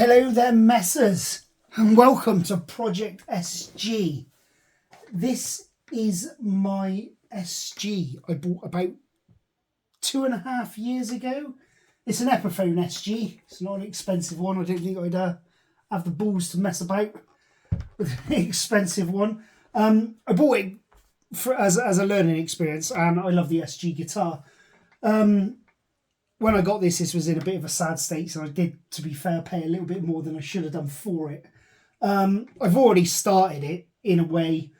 Hello there, messers, and welcome to Project SG. This is my SG I bought about 2.5 years ago. It's an Epiphone SG. It's not an expensive one. I don't think I'd have the balls to mess about with an expensive one. I bought it as a learning experience, and I love the SG guitar. When I got this was in a bit of a sad state, so I did, to be fair, pay a little bit more than I should have done for it. I've already started it in a way,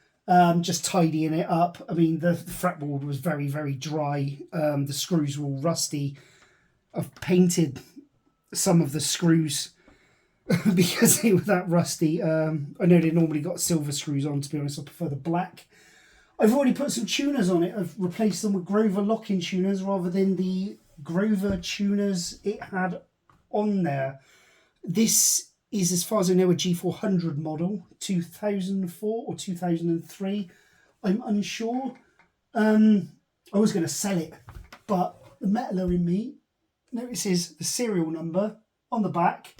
just tidying it up. I mean, the fretboard was very, very dry. The screws were all rusty. I've painted some of the screws because they were that rusty. I know they normally got silver screws on, to be honest. I prefer the black. I've already put some tuners on it. I've replaced them with Grover locking tuners rather than the Grover tuners it had on there. This is, as far as I know, a G400 model, 2004 or 2003. I'm unsure. I was going to sell it, but the metaler in me notices the serial number on the back.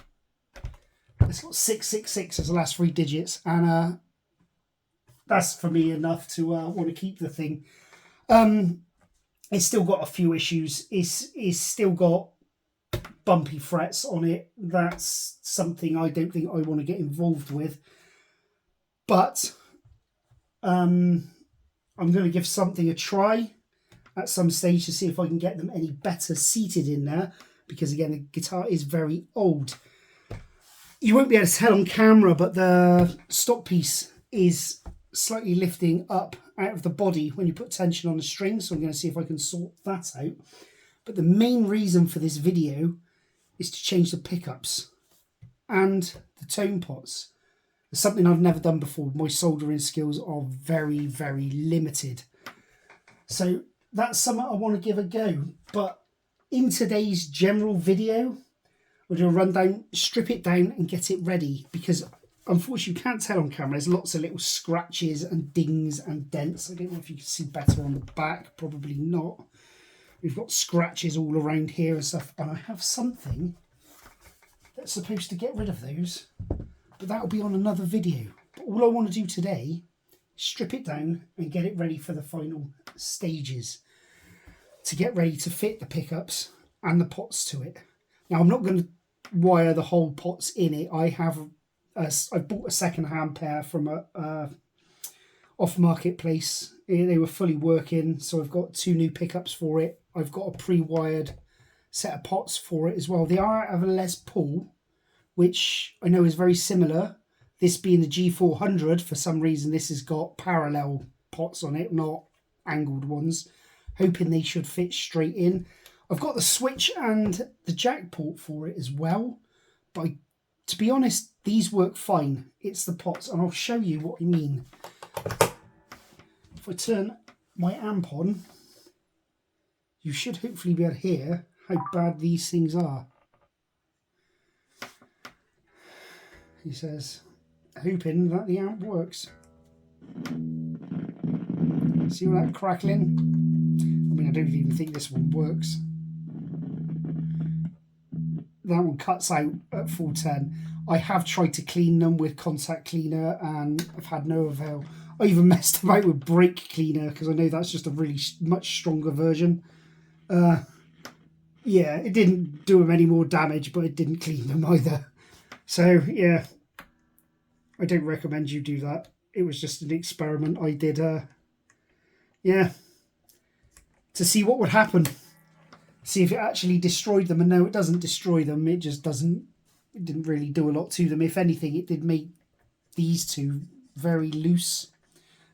It's got 666 as the last 3 digits, and that's for me enough to want to keep the thing. It's still got a few issues. It's still got bumpy frets on it. That's something I don't think I want to get involved with. But I'm going to give something a try at some stage to see if I can get them any better seated in there. Because again, the guitar is very old. You won't be able to tell on camera, but the stock piece is slightly lifting up out of the body when you put tension on the string, so I'm going to see if I can sort that out. But the main reason for this video is to change the pickups and the tone pots. It's something I've never done before. My soldering skills are very, very limited, so that's something I want to give a go. But in today's general video, we'll do a rundown, strip it down and get it ready, because unfortunately, you can't tell on camera. There's lots of little scratches and dings and dents. I don't know if you can see better on the back. Probably not. We've got scratches all around here and stuff. And I have something that's supposed to get rid of those. But that'll be on another video. But all I want to do today is strip it down and get it ready for the final stages. To get ready to fit the pickups and the pots to it. Now, I'm not going to wire the whole pots in it. I bought a second-hand pair from a off marketplace. They were fully working, so I've got 2 new pickups for it. I've got a pre-wired set of pots for it as well. They are out of a Les Paul, which I know is very similar. This being the G400, for some reason this has got parallel pots on it, not angled ones. Hoping they should fit straight in. I've got the switch and the jack port for it as well, but to be honest, these work fine. It's the pots, and I'll show you what I mean. If I turn my amp on, you should hopefully be able to hear how bad these things are. He says, hoping that the amp works. See all that crackling? I mean, I don't even think this one works. That one cuts out at full 10. I have tried to clean them with contact cleaner and I've had no avail. I even messed about with brake cleaner because I know that's just a really much stronger version. Yeah, it didn't do them any more damage, but it didn't clean them either. So yeah, I don't recommend you do that. It was just an experiment I did. Yeah, to see what would happen. See if it actually destroyed them. And no, it doesn't destroy them. It just doesn't. It didn't really do a lot to them. If anything, it did make these two very loose.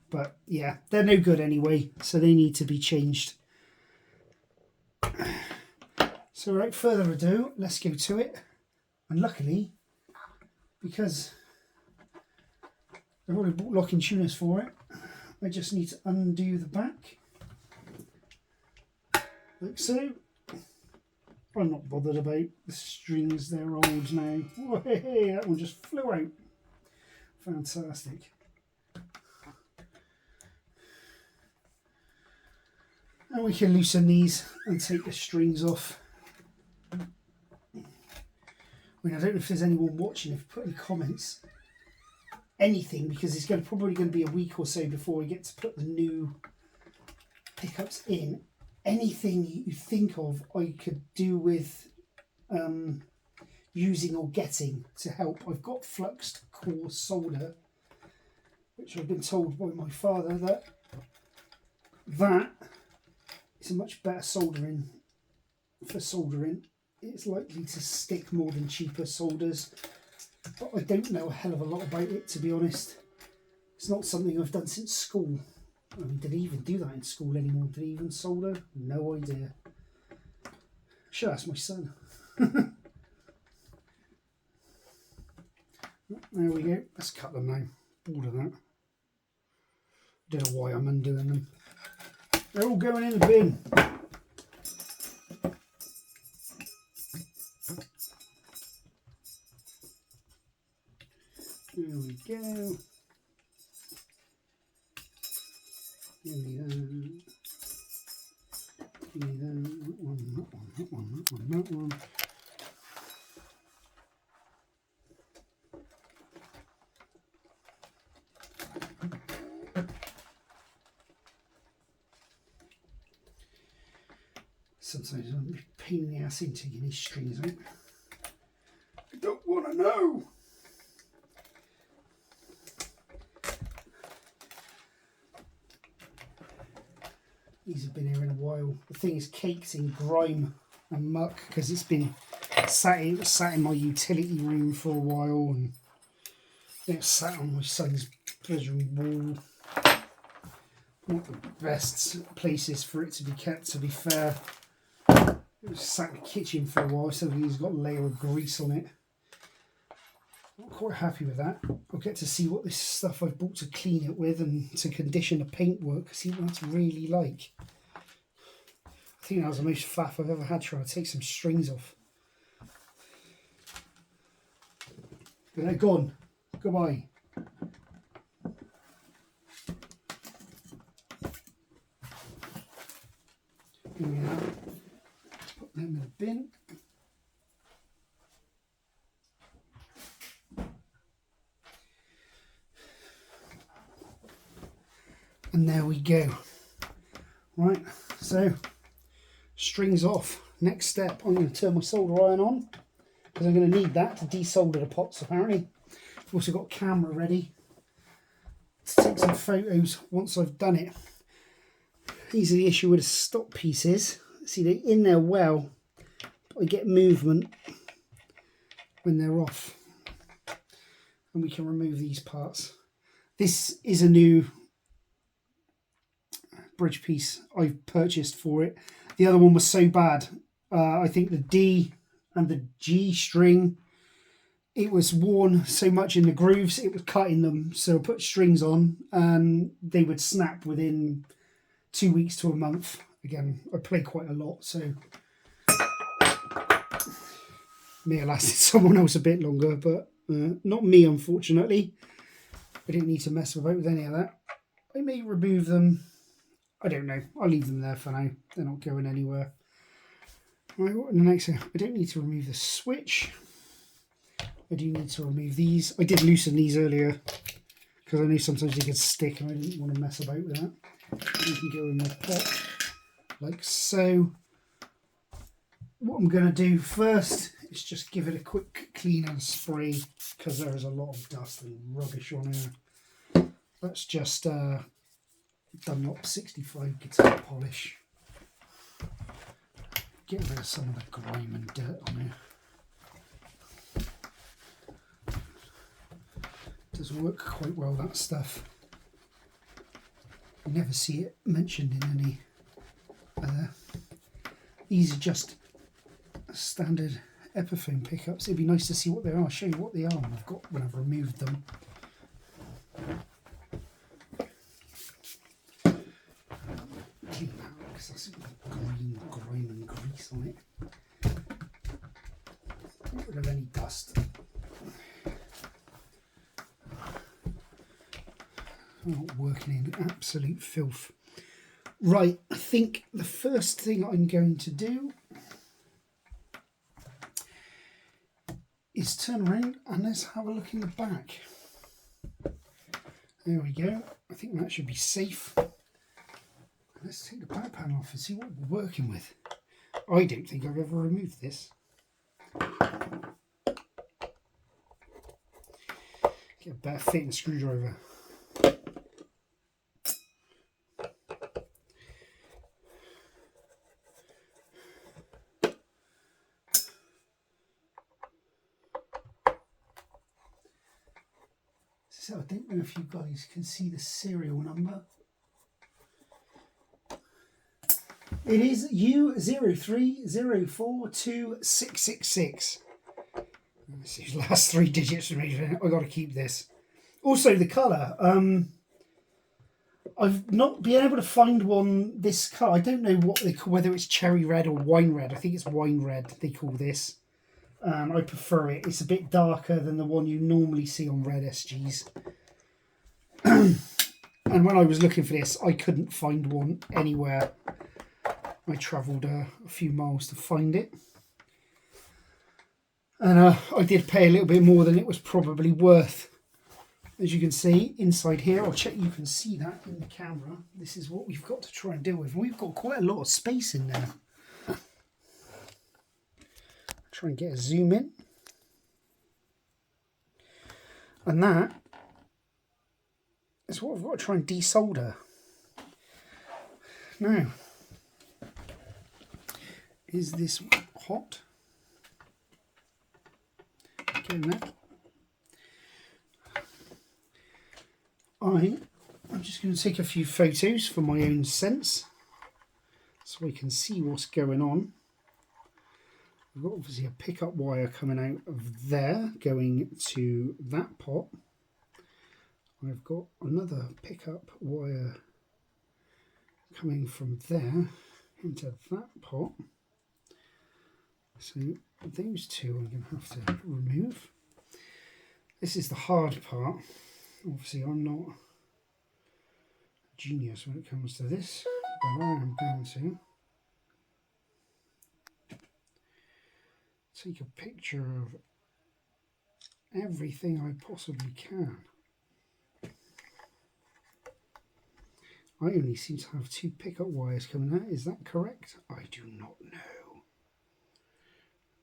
But yeah, they're no good anyway, so they need to be changed. So without further ado, let's go to it. And luckily, because I've already bought locking tuners for it, I just need to undo the back. Like so. I'm not bothered about the strings, they're old now. Whoa, hey, that one just flew out. Fantastic. And we can loosen these and take the strings off. I mean, I don't know if there's anyone watching, if you put any comments, anything, because it's probably going to be a week or so before we get to put the new pickups in. Anything you think of I could do with using or getting to help. I've got fluxed core solder, which I've been told by my father that is a much better soldering for soldering. It's likely to stick more than cheaper solders, but I don't know a hell of a lot about it, to be honest. It's not something I've done since school. I mean, did he even do that in school anymore? Did he even solder? No idea. Sure, that's my son. There we go. Let's cut them now. Bored of that. Don't know why I'm undoing them. They're all going in the bin. There we go. Give me that. Give me that one, that one, that one, that one, that one. Sometimes I'm a pain in the ass in taking these strings out. I don't want to know. These have been here in a while. The thing is caked in grime and muck because it's been sat in my utility room for a while, and it's sat on my son's bedroom wall. Not the best places for it to be kept, to be fair. It was sat in the kitchen for a while, so he's got a layer of grease on it. Not quite happy with that. I'll get to see what this stuff I've bought to clean it with and to condition the paintwork, see what that's really like. I think that was the most faff I've ever had trying to take some strings off. But they're gone. Goodbye. Here we are. Put them in the bin. And there we go. Right, so strings off. Next step, I'm going to turn my solder iron on because I'm going to need that to desolder the pots apparently. I've also got camera ready to take some photos once I've done it. These are the issue with the stock pieces. See, they're in there well, but I get movement when they're off. And we can remove these parts. This is a new bridge piece I've purchased for it. The other one was so bad. I think the D and the G string, it was worn so much in the grooves, it was cutting them. So I put strings on and they would snap within 2 weeks to a month. Again, I play quite a lot, so may have lasted someone else a bit longer, but not me, unfortunately. I didn't need to mess about with any of that. I may remove them. I don't know. I'll leave them there for now. They're not going anywhere. Right, what in the next thing? I don't need to remove the switch. I do need to remove these. I did loosen these earlier because I knew sometimes they could stick and I didn't want to mess about with that. You can go in my pot like so. What I'm going to do first is just give it a quick clean and spray because there is a lot of dust and rubbish on here. Let's just Dunlop 65 guitar polish. Get rid of some of the grime and dirt on here. Does work quite well, that stuff. You never see it mentioned in any other. These are just standard Epiphone pickups. It'd be nice to see what they are. I'll show you what they are when I've removed them. Clean that out because that's grime and grease on it. Get rid of any dust. Not working in absolute filth. Right, I think the first thing I'm going to do is turn around and let's have a look in the back. There we go. I think that should be safe. Let's take the back panel off and see what we're working with. I don't think I've ever removed this. Get a better fitting screwdriver. So I don't know if you guys can see the serial number. It is U0304266. Let's see, last 3 digits from me. I've got to keep this. Also, the colour. I've not been able to find one this colour. I don't know what they call, whether it's cherry red or wine red. I think it's wine red they call this. I prefer it. It's a bit darker than the one you normally see on red SGs. And when I was looking for this, I couldn't find one anywhere. I travelled a few miles to find it. And I did pay a little bit more than it was probably worth. As you can see inside here, I'll check you can see that in the camera. This is what we've got to try and deal with. We've got quite a lot of space in there. Try and get a zoom in. And that is what I've got to try and desolder. Now, is this hot? Getting that. I'm just going to take a few photos for my own sense so I can see what's going on. I've got obviously a pickup wire coming out of there going to that pot. I've got another pickup wire coming from there into that pot. So those two I'm going to have to remove. This is the hard part. Obviously I'm not a genius when it comes to this, but I am going to take a picture of everything I possibly can. I only seem to have 2 pickup wires coming out. Is that correct? I do not know.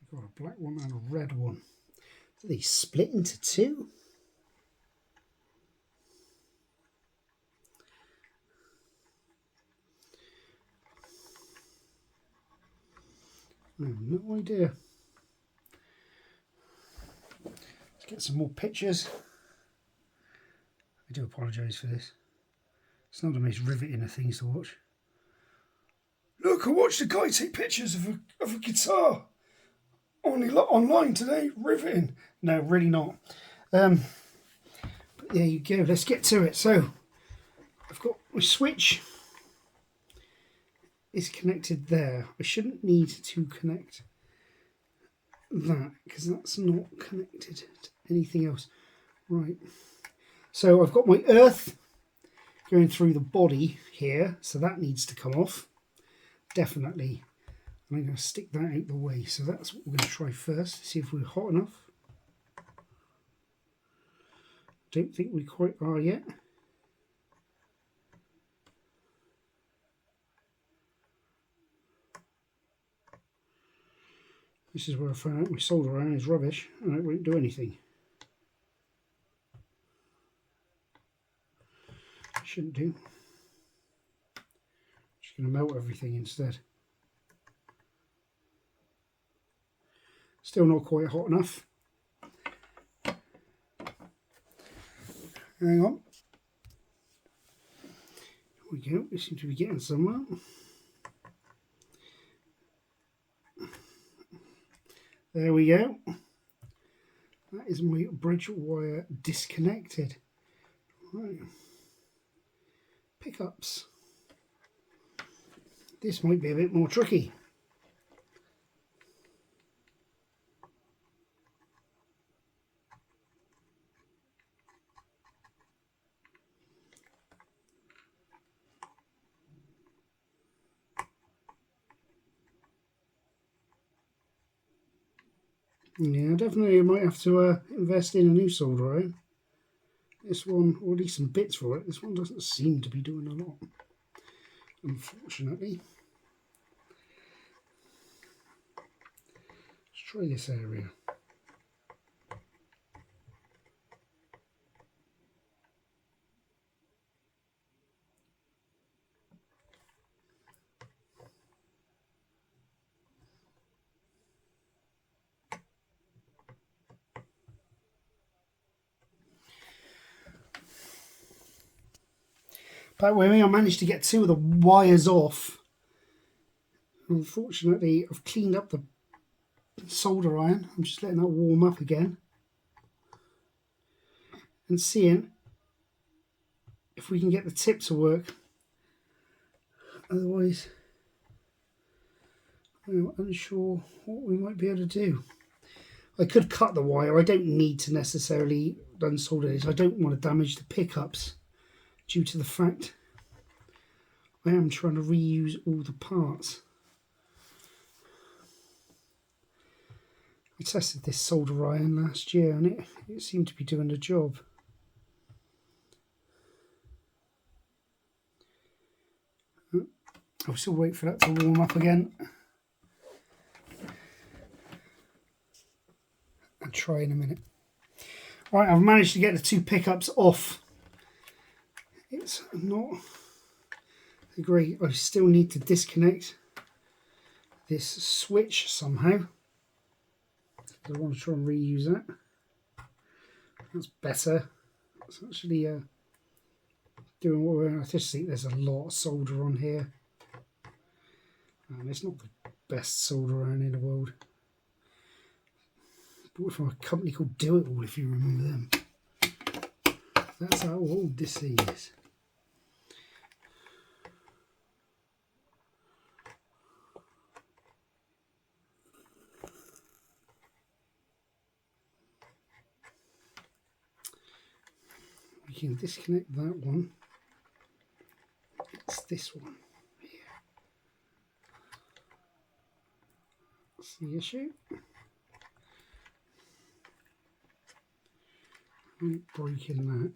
I've got a black one and a red one. Do they split into 2? I have no idea. Let's get some more pictures. I do apologise for this. It's not the most riveting of things to watch. Look, I watched a guy take pictures of a guitar online today. Riveting. No, really not. But there you go. Let's get to it. So, I've got my switch. It's connected there. I shouldn't need to connect that because that's not connected to anything else. Right. So I've got my earth going through the body here, so that needs to come off. Definitely. I'm going to stick that out the way. So that's what we're going to try first. See if we're hot enough. Don't think we quite are yet. This is where I found out my solder iron is rubbish and it won't do anything. Shouldn't do. Just going to melt everything instead. Still not quite hot enough. Hang on. Here we go. We seem to be getting somewhere. There we go. That is my bridge wire disconnected. Right. Pickups. This might be a bit more tricky. Yeah, definitely might have to invest in a new solder iron. This one, or at least some bits for it. This one doesn't seem to be doing a lot, unfortunately. Let's try this area. But with me, I managed to get two of the wires off. Unfortunately, I've cleaned up the solder iron. I'm just letting that warm up again and seeing if we can get the tip to work. Otherwise, I'm unsure what we might be able to do. I could cut the wire. I don't need to necessarily unsolder this. I don't want to damage the pickups due to the fact I am trying to reuse all the parts. I tested this solder iron last year and it seemed to be doing the job. I'll still wait for that to warm up again and try in a minute. Right, I've managed to get the two pickups off. It's not great. I still need to disconnect this switch somehow. I want to try and reuse that. That's better. It's actually doing what we're. I just think there's a lot of solder on here. And it's not the best solder iron in the world. Bought from a company called Do It All, if you remember them. That's how old this thing is. We can disconnect that one. It's this one here. That's the issue. I'm breaking that.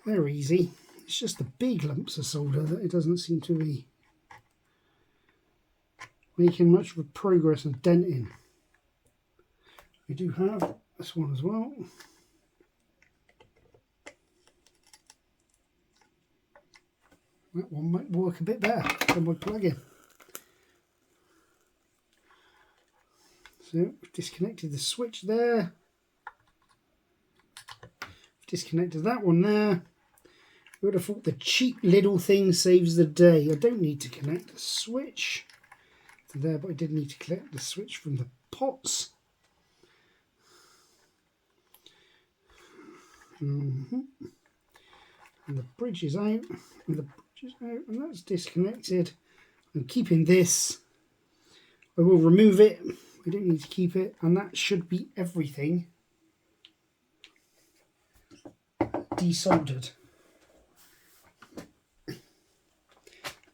They're easy. It's just the big lumps of solder that it doesn't seem to be making much of a progress and denting. We do have this one as well. That one might work a bit better than my plug-in. So we've disconnected the switch there. Disconnected that one there. I would have thought the cheap little thing saves the day. I don't need to connect the switch to there, but I did need to connect the switch from the pots. And the bridge is out, and the bridge is out, and that's disconnected. I'm keeping this. I will remove it. I don't need to keep it, and that should be everything desoldered.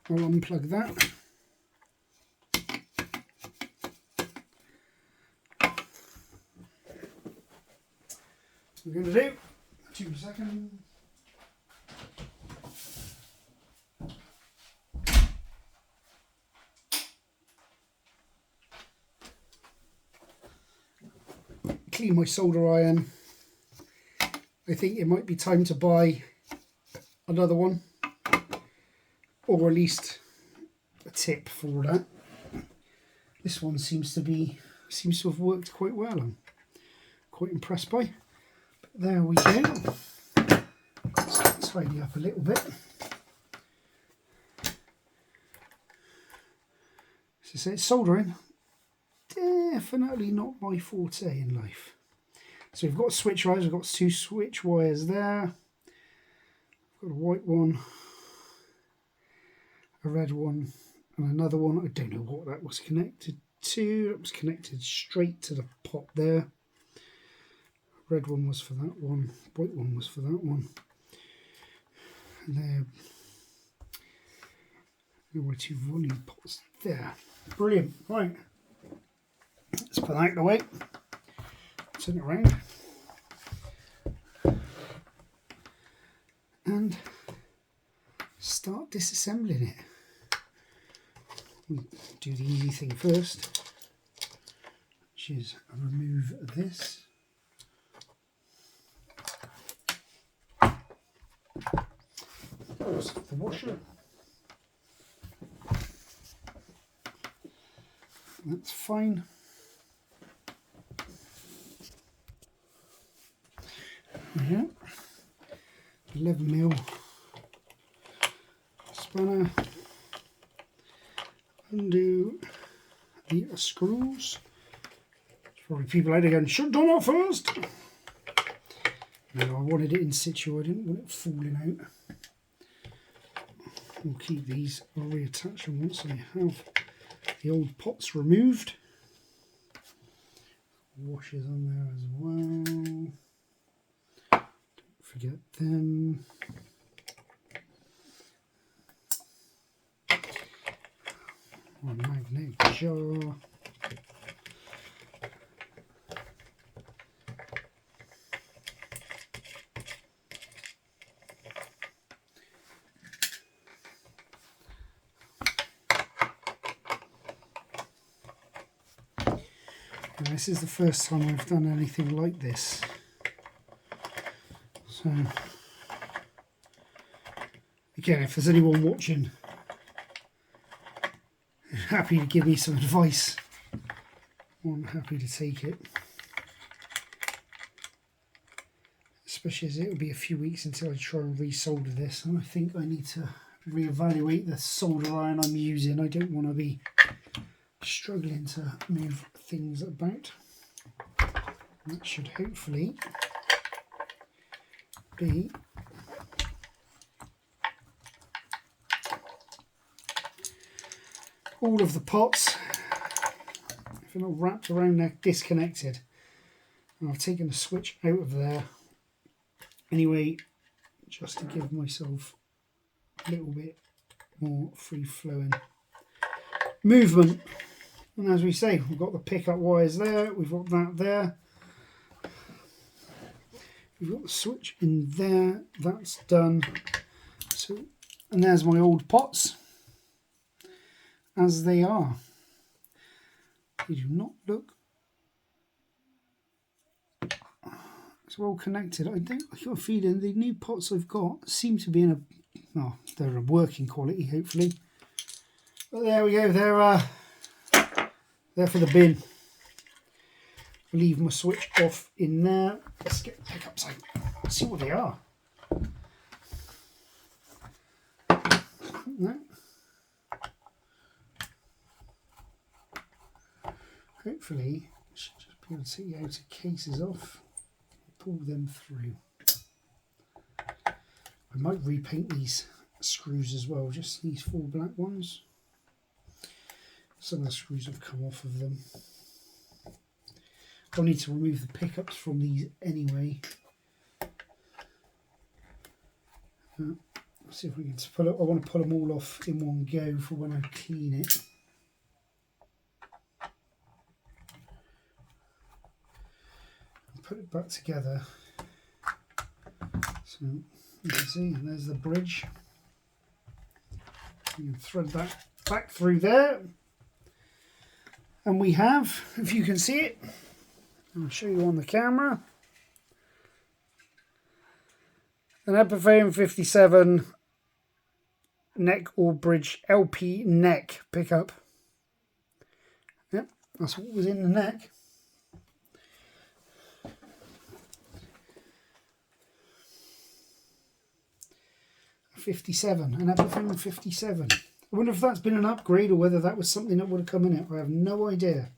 I'll unplug that. We're going to do 2 seconds. Clean my solder iron. I think it might be time to buy another one, or at least a tip for that. This one seems to have worked quite well. I'm quite impressed by. But there we go. Let's tidy up a little bit. So it's soldering. Definitely not my forte in life. So we've got switch wires. We've got 2 switch wires there. I've got a white one, a red one, and another one. I don't know what that was connected to. It was connected straight to the pot there. Red one was for that one. White one was for that one. there were 2 volume pots there. Brilliant. Right, let's put that out of the way. Turn it around and start disassembling it. We'll do the easy thing first, which is remove this. Close the washer. That's fine. Yeah. 11mm spanner. Undo the screws. There's probably people out there going, should have done that first. No, I wanted it in situ, I didn't want it falling out. We'll keep these, I'll reattach them once I have the old pots removed. Washers on there as well. Don't forget them. One magnet jar. Now, this is the first time I've done anything like this, so again, if there's anyone watching happy to give me some advice, I'm happy to take it, especially as it will be a few weeks until I try and resolder this, and I think I need to reevaluate the solder iron I'm using. I don't want to be struggling to move things about. That should hopefully be all of the pots. If they're not wrapped around, they're disconnected. And I've taken the switch out of there anyway, just to give myself a little bit more free-flowing movement. And as we say, we've got the pickup wires there, we've got that there, we've got the switch in there, that's done. So, and there's my old pots as they are. They do not look as well connected. I got a feeling the new pots I've got seem to be in a, well, they're a working quality hopefully. But there we go, they're for the bin. I'll leave my switch off in there. Let's get the pickups out. Let's see what they are. No. Hopefully, I should just be able to take the outer cases off, pull them through. I might repaint these screws as well, just these 4 black ones. Some of the screws have come off of them. I'll need to remove the pickups from these anyway. Let's see if we can pull it. I want to pull them all off in one go for when I clean it. Put it back together. So you can see there's the bridge. You can thread that back through there. And we have, if you can see it, I'll show you on the camera, an Epiphone 57 neck or bridge LP neck pickup. Yep, that's what was in the neck. A 57, an Epiphone 57. I wonder if that's been an upgrade or whether that was something that would have come in it. I have no idea.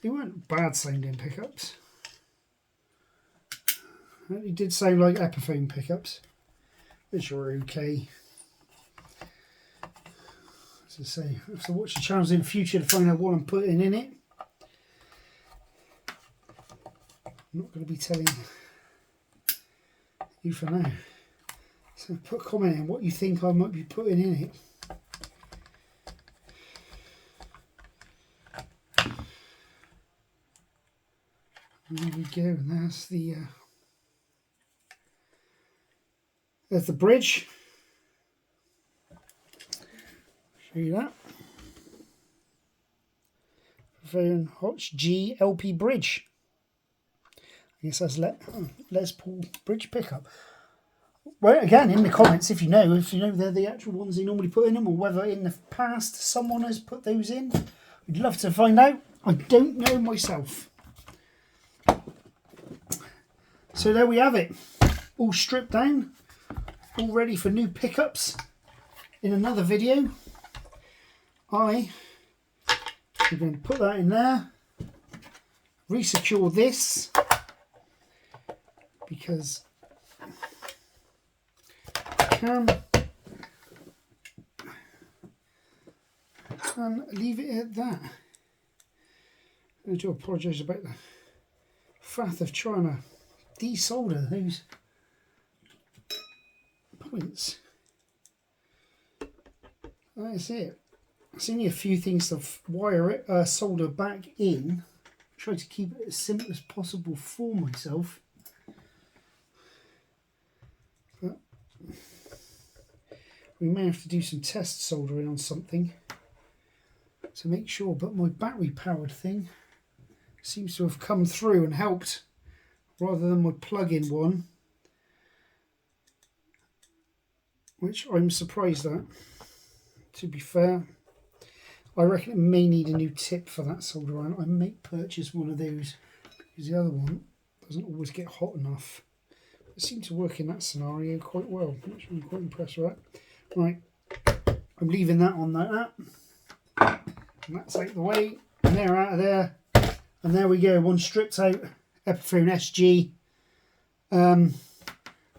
They weren't bad sounding pickups. They did sound like Epiphone pickups, which were okay. As I say, I have to watch the channels in the future to find out what I'm putting in it. I'm not going to be telling you for now. So put a comment in what you think I might be putting in it. And there we go, and there's the bridge. Show you that. Very Hotch G LP bridge. I guess that's Les Paul bridge pickup. Well, again, in the comments, if you know they're the actual ones they normally put in them, or whether in the past someone has put those in. I'd love to find out. I don't know myself. So there we have it. All stripped down. All ready for new pickups in another video. I'm going to put that in there. Resecure this. Because I can, and leave it at that. I do apologise about the faff of trying to desolder those points. That's it. It's only a few things to wire it, solder back in. Try to keep it as simple as possible for myself. But we may have to do some test soldering on something to make sure, but my battery powered thing seems to have come through and helped rather than my plug-in one, which I'm surprised at, to be fair. I reckon it may need a new tip for that solder iron. I may purchase one of those because the other one doesn't always get hot enough. It seemed to work in that scenario quite well, which I'm quite impressed with that. Right, I'm leaving that on like that. And that's out the way, and they're out of there. And there we go, one stripped out Epiphone SG,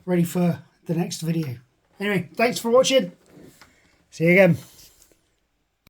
ready for the next video. Anyway, thanks for watching. See you again.